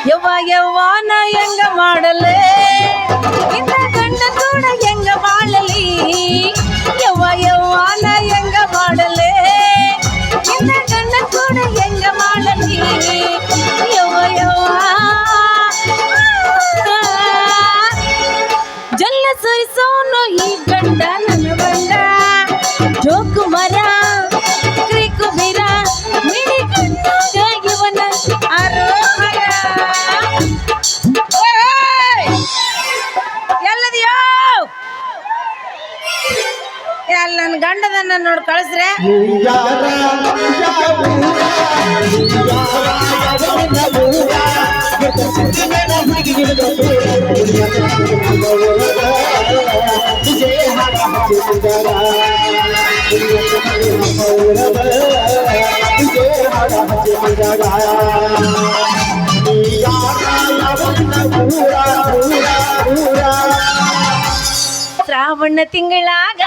ಯವ್ವ ಯವ್ವ ನಾ ಹೆಂಗ ಮಾಡಲೇ ಇನ್ನ ಗಂಡ ಕೂಡ ಹೆಂಗ ಮಾಡಲಿ ಯವ್ವ ಯವ್ವ ನಾ ಹೆಂಗ ಮಾಡಲೇ ಇನ್ನ ಗಂಡ ಕೂಡ ಹೆಂಗ ಮಾಡಲಿ ಯವ್ವ ಯವ್ವ ಜಲ್ಲ ಸುರಿಸೋನು ಈ ಗಂಡ ನನ್ನ ಬಂಡ ಜೋಕು ಮರ ಕ್ರಿಕು ಬಿರ ಮಿಡಿ ಕಣ್ಣಾಗ ಇವನ ಆರೋಹರ ಎಲ್ಲದಿಯೋ ಎಲ್ಲ ನನ್ನ ಗಂಡದನ್ನ ನೋಡಿ ಕಳಿಸ್ರೆ ಶ್ರಾವಣ ತಿಂಗಳಾಗ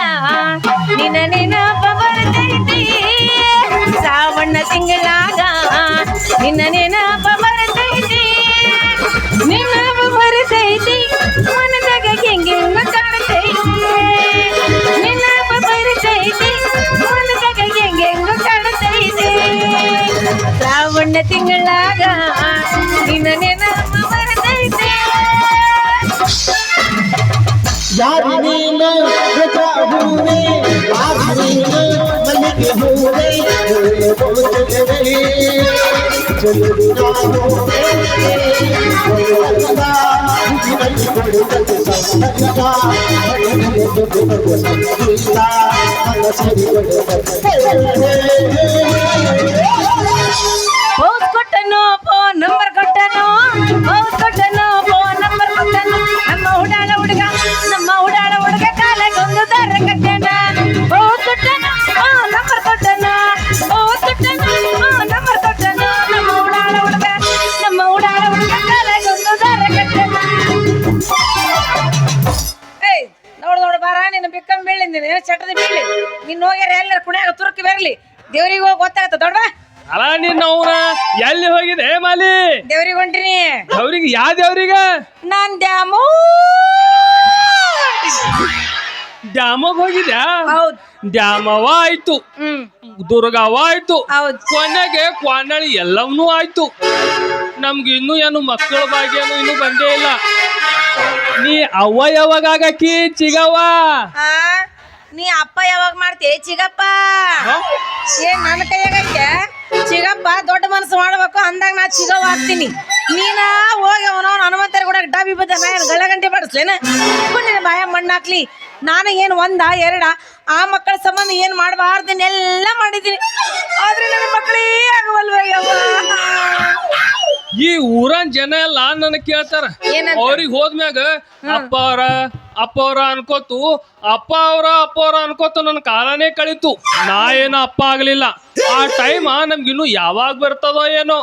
ನಿನ್ನ ನೆನಪ ಬರ್ತೈತಿ ಶ್ರಾವಣ ತಿಂಗಳಾಗ ನಿನ್ನ ನೆನಪ ಬರ್ತೈತಿ ನೆನಪ ಬರ್ತೈತಿ ಮನದಾಗ ಹೆಂಗೆಂಗ ಕಾಣ್ತೈತಿ ನೆನಪ ಬರ್ತೈತಿ ಮನದಾಗ ಹೆಂಗೆಂಗ ಕಾಣ್ತೈತಿ ಶ್ರಾವಣ ತಿಂಗಳಾಗ ನಿನ್ನ ನೆನಪ ಬರ್ತೈತಿ ಯಾರಿ ನೀನು ಹೂವೆ ಯಾರಿ ನೀನು ಮಲ್ಲಿಗೆ ಹೂವೆ ಪೋಸ್ ಕೊಟ್ಟನು ಫೋನ್ ನಂಬರ್ ಕೊಟ್ಟನು ಪೋಸ್ ಕೊಟ್ಟನು ಫೋನ್ ನಂಬರ್ ಕೊಟ್ಟನು ನಮ್ಮ ಉಡಾಳ ಹುಡುಗ ಕಾಲಗೊಂದು ದಾರ ಕಟ್ಟನ ಪೋಸ್ ಕೊಟ್ಟನು ನಂಬರ್ ಕೊಟ್ಟನು ಪೋಸ್ ಕೊಟ್ಟನು ನಂಬರ್ ಕೊಟ್ಟನು ನಮ್ಮ ಉಡಾಳ ಹುಡುಗ ಕಾಲಗೊಂದು ದಾರ ಕಟ್ಟನ ಏಯ್ ನೋಡು ಬಾರ ನಿನ್ನ ಬಿಕ್ಕಂ ಬೀಳಿಂದಿನಿ ಚಟದ ಬೀಳಿ ನೀನು ಹೋಗ್ಯಾರ ಎಲ್ಲರ ಕುಣಿಯಾಗ ತುರುಕಿ ಬರಲಿ ದೇವ್ರಿಗೆ ಹೋಗಿ ಗೊತ್ತಾಗತ್ತ ದೊಡ್ಡ ಅಲ್ಲ ನಿನ್ನ ಅವ್ರ ಎಲ್ಲಿ ಹೋಗಿದೆ ಮಾಲಿ ದೇವ್ರಿಗೆ ಹೊಂಟಿನಿ ಅವ್ರಿಗೆ ಯಾವ ದೇವ್ರಿಗ ನಾನ್ ದ್ಯಾಮೋ ಡ್ಯಾಮಗ್ ಹೋಗಿದ್ಯಾ ಹೌದ್ ಡ್ಯಾಮವ ಆಯ್ತು ದುರ್ಗವ ಆಯ್ತು ಹೌದ್ ಕೊನೆಗೆ ಕ್ವಾನಳಿ ಎಲ್ಲವನ್ನೂ ಆಯ್ತು ನಮ್ಗೆ ಇನ್ನೂ ಏನು ಮಕ್ಕಳ ಭಾಗ್ಯನು ಇನ್ನೂ ಬಂದೇ ಇಲ್ಲ ನೀ ಅವ್ವ ಯಾವಾಗಕಿ ಚಿಗವ್ವ ಆ, ನೀ ಅಪ್ಪ ಯಾವಾಗ ಮಾಡ್ತಿ ಚಿಗಪ್ಪ ಏನ್ ನನ್ನ ಕೈಯಾಗೈತೆ ಚಿಗಪ್ಪ ದೊಡ್ಡ ಮನಸ್ಸು ಮಾಡ್ಬೇಕು ಅಂದಾಗ ನಾ ಚಿಗವ್ ಹಾಕ್ತೀನಿ ನೀನ ಹೋಗಿ ಅವನವನ್ ಹನುಮಂತರ ಕೂಡ ಡಾಬಿ ಬದ್ದ ನಾ ಏನು ಗಳಗಂಟೆ ಬಡಿಸ್ಲೇನ ನಿನ್ನ ಬಾಯ ಮಣ್ಣಾಕ್ಲಿ ನಾನು ಏನು ಒಂದ ಎರಡ ಆ ಮಕ್ಕಳ ಸಂಬಂಧ ಏನ್ ಮಾಡಬಾರ್ದನ್ನೆಲ್ಲ ಮಾಡಿದ್ದೀನಿ ಆದ್ರೆ ನನ್ನ ಮಕ್ಕಳೇ ಆಗವಲ್ವ ಯವ್ವ ಈ ಊರನ್ ಜನ ಎಲ್ಲ ನನ್ನ ಕೇಳ್ತಾರ ಏನಂತ? ಅವ್ರಿಗೆ ಹೋದ್ಮ್ಯಾಗ ಅಪ್ಪ ಅವ್ರ ಅನ್ಕೋತು ಅಪ್ಪ ಅವ್ರ ಅನ್ಕೋತ ನನ್ನ ಕಾಲನೇ ಕಳಿತು ನಾ ಏನೋ ಅಪ್ಪ ಆಗ್ಲಿಲ್ಲ ಆ ಟೈಮ್ ನಮ್ಗಿನ್ನು ಯಾವಾಗ ಬರ್ತದೋ ಏನೋ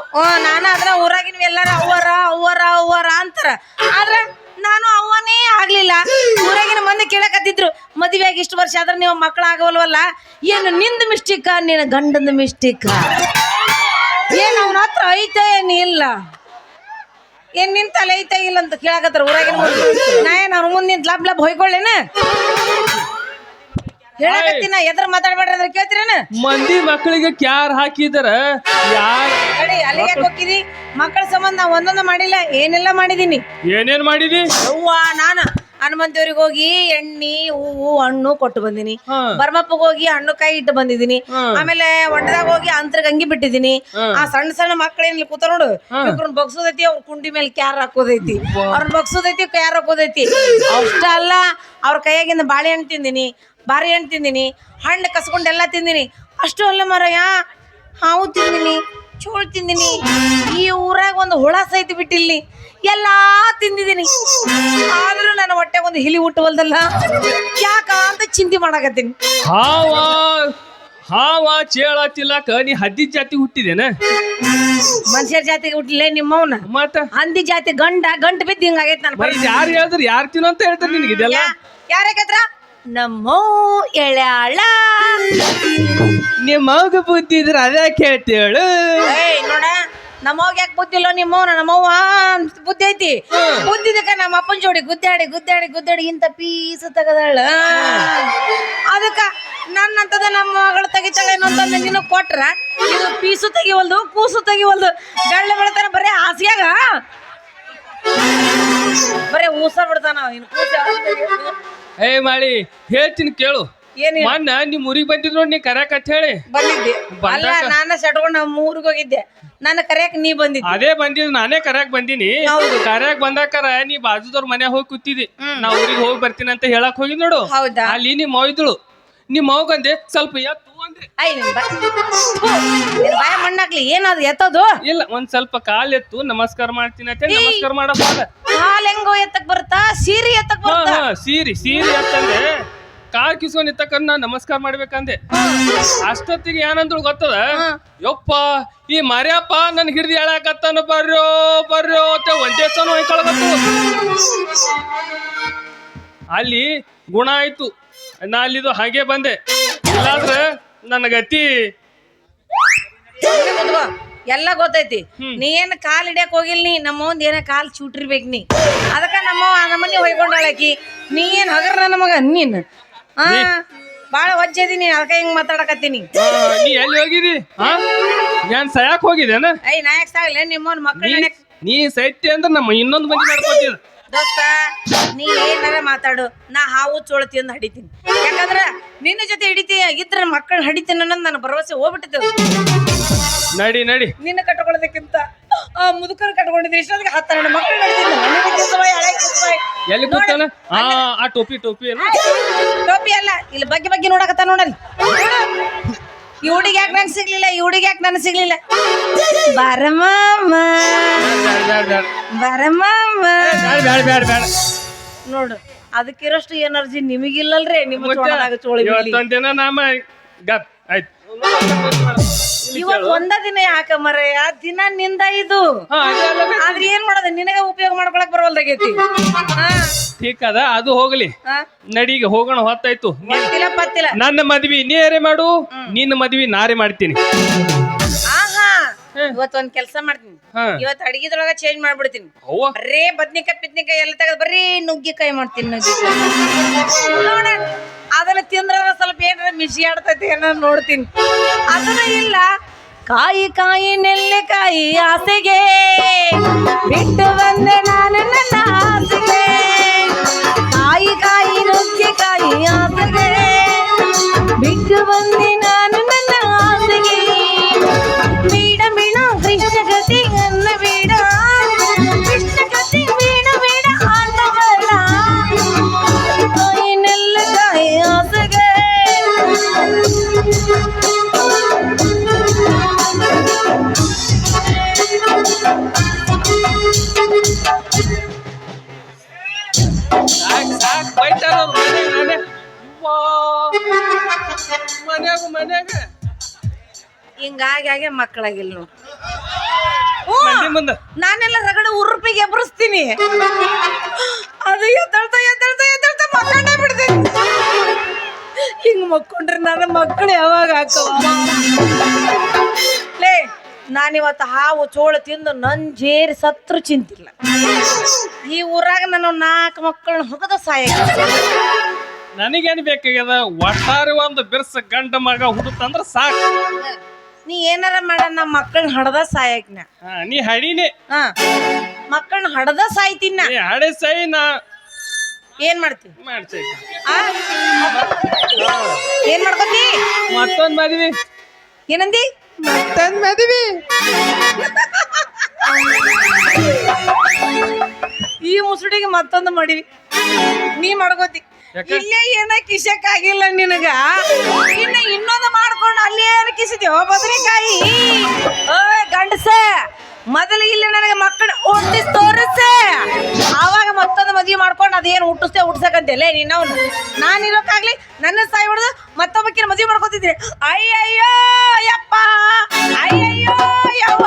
ನಾನು ಅದ್ರ ಊರಾಗಿನ ಎಲ್ಲಾರ ಅವ್ವರ ಅಂತಾರ ಆದ್ರೆ ನಾನು ಅವ್ವನೇ ಆಗ್ಲಿಲ್ಲ ಊರಾಗಿನ ಮಂದಿ ಕೇಳಕತ್ತಿದ್ರು ಮದುವೆಯಾಗಿ ಇಷ್ಟು ವರ್ಷ ಆದ್ರೆ ನೀವು ಮಕ್ಕಳು ಆಗವಲ್ವಲ್ಲ ಏನು ನಿಂದ ಮಿಸ್ಟೇಕ ನಿನ್ನ ಗಂಡಂದ ಮಿಸ್ಟೇಕ ಏನ್ ಅವನ ಹತ್ರ ಐತೆ ಏನ್ ಇಲ್ಲ ಏನ್ ನಿಂತಲ್ಲ ಐತೆ ಇಲ್ಲ ಅಂತ ಕೇಳಕತ್ತಾರ ಊರಾಗಿನ ಮಂದಿ ನಾ ಏನ್ ಅವ್ರ ಮುಂದೆ ನಿಂತ ಲಬ್ ಹೊಯ್ಕೊಳ್ಳೇನ ಹೇಳಕತ್ತೀನ ಎದ್ರ ಮಾತಾಡ್ಬೇಡ್ರಿ ಅಂದ್ರೆ ಕೇಳ್ತೀರೇನ ಮಂದಿ ಮಕ್ಕಳಿಗೆ ಕ್ಯಾರ್ ಹಾಕಿದಾರ ಯಾರ್ ಅಡಿ ಅಲ್ಲಿಗೆ ಹೋಗಿದಿ ಮಕ್ಕಳ ಸಂಬಂಧ ನಾ ಒಂದೊಂದು ಮಾಡಿಲ್ಲ ಏನೆಲ್ಲ ಮಾಡಿದೀನಿ ಏನೇನ್ ಮಾಡಿದಿ ಅವ್ವ ನಾನು ಹನುಮಂತವ್ರಿಗೆ ಹೋಗಿ ಎಣ್ಣಿ ಹೂವು ಹಣ್ಣು ಕೊಟ್ಟು ಬಂದಿನಿ ಬರ್ಮಪ್ಪಗೆ ಹೋಗಿ ಹಣ್ಣು ಕಾಯಿ ಇಟ್ಟು ಬಂದಿದ್ದೀನಿ ಆಮೇಲೆ ಒಂಡದಾಗ ಹೋಗಿ ಅಂತರ್ಗ ಅಂಗಿ ಬಿಟ್ಟಿದ್ದೀನಿ ಆ ಸಣ್ಣ ಸಣ್ಣ ಮಕ್ಕಳೇನಿಲ್ಲ ಕೂತ ನೋಡು ಇವ್ರನ್ನ ಬಗ್ಸೋದೈತಿ ಅವ್ರ ಕುಂಡಿ ಮೇಲೆ ಕ್ಯಾರ್ ಹಾಕೋದೈತಿ ಅವ್ರನ್ನ ಬಗ್ಸೋದೈತಿ ಕ್ಯಾರ್ ಹಾಕೋದೈತಿ ಅಷ್ಟ ಅಲ್ಲ ಅವ್ರ ಕೈಯಾಗಿಂದ ಬಾಳೆಹಣ್ಣು ತಿಂದಿನಿ ಬಾರಿ ಹಣ್ಣು ತಿಂದಿನಿ ಹಣ್ಣು ಕಸ್ಕೊಂಡೆಲ್ಲ ತಿಂದಿನಿ ಅಷ್ಟು ಅಲ್ಲ ಮರಯ್ಯ ಹಾವು ತಿಂದಿನಿ ಚೋಳು ತಿಂದಿನಿ ಈ ಊರಾಗ ಒಂದು ಹುಳ ಸಹಿತ ಬಿಟ್ಟಿಲ್ಲಿ ಎಲ್ಲಾ ತಿಂದಿದ್ದೀನಿ ಆದ್ರೂ ನನ್ನ ಹೊಟ್ಟೆ ಒಂದು ಹಿಲಿ ಹುಟ್ಟವಲ್ದಲ್ಲ ಯಾಕ ಅಂತ ಚಿಂತೆ ಮಾಡಕತ್ತೀನಿ ಹಾವ ಚೇಳ ತಿಲ್ಲಕ ನೀ ಹದ್ದಿ ಜಾತಿ ಹುಟ್ಟಿದೇನ ಮನುಷ್ಯರ ಜಾತಿಗೆ ಹುಟ್ಟಿಲ್ಲ ನಿಮ್ಮವನ ಮತ್ತ ಹಂದಿ ಜಾತಿ ಗಂಟು ಬಿದ್ದು ಹಿಂಗಾಗೈತೆ ನನ್ನ ಯಾರು ಹೇಳಿದ್ರು ಯಾರು ತಿನ್ನೋ ಅಂತ ಹೇಳ್ತಾರೆ ನಿನಗೆ ಇದೆಲ್ಲ ಯಾರಕತ್ರ ನಮ್ಮೋ ಎಳ್ಯಾಳ ನಿಮ್ಮ ಮಗ ಬುದ್ಧಿ ಇದ್ರ ಅದೇ ಕೇಳ್ತೇಳು ನೋಡ ನಮ್ಮವ್ಗ ಯಾಕೆ ಬುದ್ಧಿ ಇಲ್ಲ ನಮ್ಮವ್ವ ಬುದ್ಧಿ ಐತಿ ಬುದ್ಧಿದಕ್ಕ ನಮ್ಮ ಅಪ್ಪನ ಜೋಡಿ ಗುದ್ದಾಡಿ ಇಂತ ಪೀಸ್ ತಗದಾಳ ಅದಕ್ಕ ನನ್ನಂತದ ನಮ್ಮ ಮಗಳು ತೆಗಿತಾಳೆ ಅನ್ನೋಂತ ನಿನ್ನ ಕೊಟ್ರ ಇದು ಪೀಸು ತೆಗಿವಲ್ದು ಕೂಸು ತೆಗಿವಲ್ದು ಬೆಳ್ಳ ಬೆಳತಾನ ಬರೀ ಹಾಸಿಯಾಗ ಬರೀ ಊಸ ಬಿಡ್ತಾನ ಇನ್ನು ಕೂಸ ಏ ಮಾಡಿ ಹೇಳ್ತೀನಿ ಕೇಳು ಏನಿ ಮೊನ್ನ ನಿಮ್ ಊರಿಗೆ ಬಂದಿದ್ ನೋಡಿ ನೀ ಕರ್ಯಾಕತ್ ಹೇಳಿ ಬಂದಿದ್ದೆ ಅಲ್ಲ ನಾನು ಸೆಟ್ಕೊಂಡು ನಮ್ಮ ಊರಿಗೆ ಹೋಗಿದ್ದೆ ನನ್ನ ಕರೆಯಕ್ ನೀ ಬಂದಿದ್ದೆ ಅದೇ ಬಂದಿದ್ ನಾನೇ ಕರ್ಯಾಕ್ ಬಂದಿನಿ ಕರ್ಯಾಕ್ ಬಂದಾಕರ ನೀ ಬಾಜುದವ್ರ ಮನ್ಯಾಗ ಹೋಗಿ ಕೂತಿದಿ ನಾ ಊರಿಗೆ ಹೋಗಿ ಬರ್ತೀನಿ ಅಂತ ಹೇಳಕ್ ಹೋಗಿ ನೋಡು ಹೌದಾ ಅಲ್ಲಿ ನಿಮ್ ಮಾವ್ ಇದ್ಳು ನಿಮ್ ಮಾವ್ ಅಂದೆ ಸ್ವಲ್ಪ ಎತ್ತು ಅಂದೆ ಐ ನಿನ್ ಬಾಯ ಮಣ್ಣಾಕ್ಲಿ ಏನದು ಎತ್ತದು ಇಲ್ಲ ಒಂದ್ ಸ್ವಲ್ಪ ಕಾಲ್ ಎತ್ತು ನಮಸ್ಕಾರ ಮಾಡ್ತೀನಿ ಅಂತ ಹೇಳಿ ನಮಸ್ಕಾರ ಮಾಡಪ್ಪ ಕಾಲ್ ಹೆಂಗೋ ಎತ್ತಕ್ ಬರುತ್ತಾ ಸೀರಿ ಎತ್ತಕ್ ಬರುತ್ತಾ ಸೀರಿ ಎತ್ತಂದೆ ಕಾಲ್ ಕಿಸ್ಕೊಂಡ್ ಎತ್ತಕ್ಕ ನಾ ನಮಸ್ಕಾರ ಮಾಡ್ಬೇಕಂದೆ ಅಷ್ಟೊತ್ತಿಗೆ ಏನಂದ್ರು ಗೊತ್ತದ ಯಪ್ಪ ಈ ಮರ್ಯಪ್ಪ ನನ್ ಹಿಡ್ದು ಹೇಳಕತ್ತಾನ ಬರ್ರೋ ಅಂತ ಒಂದೇ ಸಲ ಹೊಯ್ಕೊಳಕತ್ತು ಅಲ್ಲಿ ಗುಣ ಆಯ್ತು ನಾ ಅಲ್ಲಿದು ಹಾಗೆ ಬಂದೆ ಇಲ್ಲಾಂದ್ರೆ ನನ್ನ ಗತಿ ಎಲ್ಲ ಗೊತ್ತೈತಿ ನೀ ಏನ್ ಕಾಲ್ ಹಿಡಿಯಕ್ ಹೋಗಿಲ್ ನೀ ನಮ್ಮೊಂದ್ ಏನ ಕಾಲ್ ಚೂಟಿರ್ಬೇಕ್ ನೀ ಅದಕ್ಕ ನಮ್ಮನೆ ಹೊಯ್ಕೊಂಡಾಳಕಿ ನೀ ಏನ್ ಹಗರ ನನ್ನ ಮಗ ನೀನ್ ಬಾಳ ವಜ್ಜದೀನಿ ಅದಕ್ಕ ಹಿಂಗ್ ಮಾತಾಡಕತ್ತೀನಿ ನೀ ಎಲ್ಲಿ ಹೋಗಿದಿ ಏನ್ ಸಯಾಕ್ ಹೋಗಿದೇನ ಐ ನಾಯಕ್ ಸಾಗ್ಲೆ ನಿಮ್ಮನ್ ಮಕ್ಕಳ ನೀ ಸೈತ್ಯ ಅಂದ್ರೆ ನಮ್ಮ ಇನ್ನೊಂದು ಮಂದಿ ನಡ್ಕೋತಿದ ದೋಸ್ತ ನೀ ಏನಾರ ಮಾತಾಡು ನಾ ಹಾವು ಚೋಳತಿ ಅಂತ ಹಡಿತೀನಿ ಯಾಕಂದ್ರ ನಿನ್ನ ಜೊತೆ ಹಿಡಿತಿ ಇದ್ರ ಮಕ್ಕಳನ್ನ ಹಡಿತೀನಿ ಅನ್ನೋದು ನನ್ನ ಭರವಸೆ ಹೋಗ್ಬಿಟ್ಟಿದ್ದೆ ನಡಿ ನಿನ್ನ ಕಟ್ಕೊಳ್ಳೋದಕ್ಕಿಂತ ಆ ಮುದುಕರು ಕಟ್ಕೊಂಡಿದ್ರೆ ಇಷ್ಟೊತ್ತಿಗೆ 12 ಮಕ್ಕಳು ಎಲ್ಲಿ ಕೂತಾನ ಆ ಟೋಪಿ ಟೋಪಿ ಅಲ್ಲ ಇಲ್ಲಿ ಬಗ್ಗೆ ನೋಡಕತ್ತ ನೋಡಲ್ಲಿ ಈ ಹುಡುಗಿ ಯಾಕೆ ನಂಗೆ ಸಿಗ್ಲಿಲ್ಲ ಈ ಹುಡುಗಿ ಯಾಕೆ ನನಗೆ ಸಿಗ್ಲಿಲ್ಲ ಬರಮ್ಮ ನೋಡು ಅದಕ್ಕಿರೋಷ್ಟು ಎನರ್ಜಿ ನಿಮಗಿಲ್ಲಲ್ರಿ ನಿಮ್ಮ ಚೋಳಿ ಇವತ್ತೊಂದಿನ ನಾಮ ಗಪ್ ಆಯ್ತು ಇವತ್ತು ಒಂದ ದಿನ ಯಾಕ ಮರಯ್ಯ ದಿನ ನಿಂದ ಇದು ಆದ್ರೆ ಏನ್ ಮಾಡೋದು ನಿನಗ ಉಪಯೋಗ ಮಾಡ್ಕೊಳಕ್ ಬರವಲ್ದಾಗೈತಿ ಠೀಕ್ ಅದ ಅದು ಹೋಗ್ಲಿ ನಡಿಗೆ ಹೋಗೋಣ ಹೊತ್ತಾಯ್ತು ಪತ್ತಿಲ್ಲ ನನ್ನ ಮದ್ವಿ ನೀರೇ ಮಾಡು ನಿನ್ನ ಮದ್ವಿ ನಾರೇ ಮಾಡ್ತೀನಿ ಆಹಾ ಇವತ್ತೊಂದ್ ಕೆಲ್ಸ ಮಾಡ್ತೀನಿ ಇವತ್ತು ಅಡಿಗೆದೊಳಗ ಚೇಂಜ್ ಮಾಡ್ಬಿಡ್ತೀನಿ ಬರೇ ಬದ್ನಿಕಾಯಿ ಪಿದ್ನಿಕಾಯಿ ಎಲ್ಲ ತೆಗೆದು ಬರೀ ನುಗ್ಗಿಕಾಯಿ ಮಾಡ್ತೀನಿ ನೋಡ ಅದನ್ನ ತಿಂದ್ರ ಸ್ವಲ್ಪ ಏನಾರ ಮಿಶಿ ಆಡ್ತೈತಿ ಏನೋ ನೋಡ್ತೀನಿ ಅದನ್ನ ಇಲ್ಲ ಕಾಯಿ ನೆಲ್ಲಿಕಾಯಿ ಆಸೆಗೆ ಬಿಟ್ಟು ಬಂದೆ ನಾನು ನನ್ನ ಆಸೆಗೆ ಕಾಯಿ ನುಗ್ಗಿಕಾಯಿ ಆಸೆಗೆ ಬಿಟ್ಟು ಬಂದೆ ನಾನು ನನ್ನ ಆಸೆಗೆ ಬೇಡ ಕೃಷ್ಣ ಗತಿ ನನ್ನ ಬೇಡ ಕೃಷ್ಣ ಗತಿ ಬೇಡ ಅನ್ನಗಳ ಕಾಯಿ ನೆಲ್ಲಿಕಾಯಿ ಆಸೆಗೆ ಹಿಂಗಾಗಿ ಮಕ್ಕಳಾಗಿಲ್ಲ ಮುಂದೆ ನಾನೆಲ್ಲ ರಗಡ ಉರುಪಿಗೆ ಎಬ್ಬರಿಸ್ತೀನಿ ಅದು ಎದ್ದಳ್ತಾ ಮಕ್ಕಳೇ ಬಿಡ್ತೀನಿ ಹಿಂಗ್ ಮಕ್ಕೊಂಡ್ರೆ ನನ್ನ ಮಕ್ಕಳು ಯಾವಾಗ ಹಾಕವ ಲೇ ನಾನಿವತ್ತು ಹಾವು ಚೋಳ ತಿಂದು ನಂಜೇರಿ ಸತ್ರು ಚಿಂತಿಲ್ಲ ಈ ಊರಾಗ ನಾನು 4 ಮಕ್ಕಳನ್ನ ಹೊಗದ ಸಾಯ ನನಗೇನ್ ಬೇಕಾಗ್ಯದ ಒಟ್ಟಾರೆ ಒಂದು ಬಿರ್ಸ ಗಂಡ ಮಗ ಹುಡುತಂದ್ರ ಸಾಕು ನೀ ಏನಾರ ಮಾಡ ನಮ್ಮ ಮಕ್ಕಳನ್ನ ಹಡದ ಸಾಯಕ್ ನೀ ಹಡಿನೇ ಮಕ್ಕಳನ್ನ ಹಡದ ಸಾಯ್ತೀನ ಹಡೆ ಸಾಯಿ ನಾ ಏನ್ ಮಾಡ್ತಿ ಮಾಡ್ತಿ ಏನ್ ಮಾಡ್ಕೊತಿ ಮತ್ತೊಂದ್ ಮದ್ವಿ ಏನಂದಿ ಮತ್ತೊಂದ್ ಮದ್ವಿ ಈ ಮುಸುಡಿಗೆ ಮತ್ತೊಂದು ಮಾಡಿವಿ ನೀ ಮಾಡ್ಕೋತಿ ಇಲ್ಲೇ ಏನ ಕಿಶಕ್ ಆಗಿಲ್ಲ ನಿನಗ ಇನ್ನೊಂದು ಮಾಡ್ಕೊಂಡು ಅಲ್ಲೇ ಕಿಸಿದ್ಯೋ ಬದನೆಕಾಯಿ ಓಯ್ ಗಂಡಸ ಮೊದಲು ಇಲ್ಲಿ ನನಗೆ ಮಕ್ಕಳು ಹುಟ್ಟಿಸ್ ತೋರಿಸೆ ಆವಾಗ ಮತ್ತೊಂದು ಮದುವೆ ಮಾಡ್ಕೊಂಡು ಅದೇನು ಹುಟ್ಟಿಸಕಂತೇಲೆ ನೀನವ್ನು ನಾನು ಇರೋಕ್ಕಾಗ್ಲಿ ನನ್ನ ಸಾಯಿ ಹೊಡೆದು ಮತ್ತೊಬ್ಬಕ್ಕಿನ ಮದುವೆ ಮಾಡ್ಕೊತಿದ್ರಿ ಅಯ್ಯಯ್ಯೋ ಯಪ್ಪ ಅಯ್ಯಯ್ಯೋ ಯವ್ವ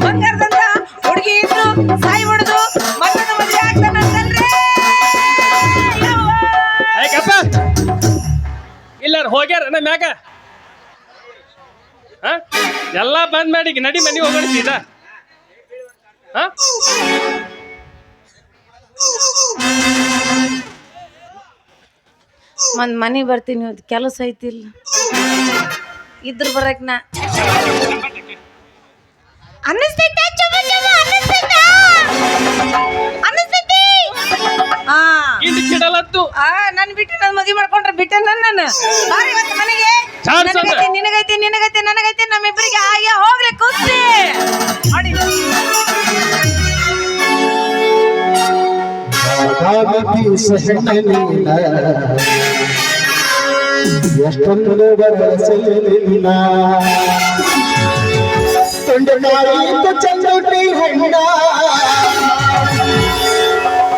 ಬಂಗಾರದಂತ ಹುಡುಗಿ ಇದ್ರು ಸಾಯಿ ಹೊಡೆದು ಮತ್ತೊಂದು ಮದುವೆ ಆಗ್ತಾನಂತಂದ್ರೆ ಇಲ್ಲ ಹೋಗ್ಯಾರ ನಮ್ಮ ಮ್ಯಾಗ ಎಲ್ಲಾ ಬಂದ್ ಮಾಡಿ ನಡಿ ಮನಿ ಹೋಗೋಣ ಸೀದಾ ಆ? ಒಂದ್ ಮನಿ ಬರ್ತೀನಿ ಇವತ್ತು ಕೆಲಸ ಐತಿಲ್ಲ ಇದ್ರ ಬರಕ್ ನಾ ಅನ್ನಿಸ್ತೈತೆ ಅನ್ನಿಸ್ತೈತಿ ಇಲ್ಲಿ ಕಿಡಲತ್ತು ನನ್ ಬಿಟ್ಟು ನನ್ ಮದ್ವಿ ಮಾಡ್ಕೊಂಡ್ರೆ ಬಿಟ್ಟೆ ನಾನು ಬಾರಿ ಇವತ್ತು ಮನೆಗೆ ಚಾರ್ಜ್ ಅಂದ್ರೆ? ನಿನಗೈತೆ ನನಗೈತೆ ನಮ್ಮಿಬ್ಬರಿಗೆ ಹಾಗೆ ಹೋಗ್ಲಿ ಕುಸ್ತಿ ನೋಡಿ ಎಷ್ಟೊಂದು ಬರಸಲಿಲ್ಲ ತೊಂಡಗಾಯಿತು ಚಂದುಟಿ ಹೆಣ್ಣ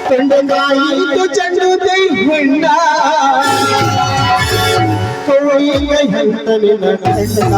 ತೊಂಡಗಾಯಿತು ಚಂದುಟಿ ಹೆಣ್ಣ ಕೋಯಿಯ ಹೆಂತನಿನ ಹೆಣ್ಣ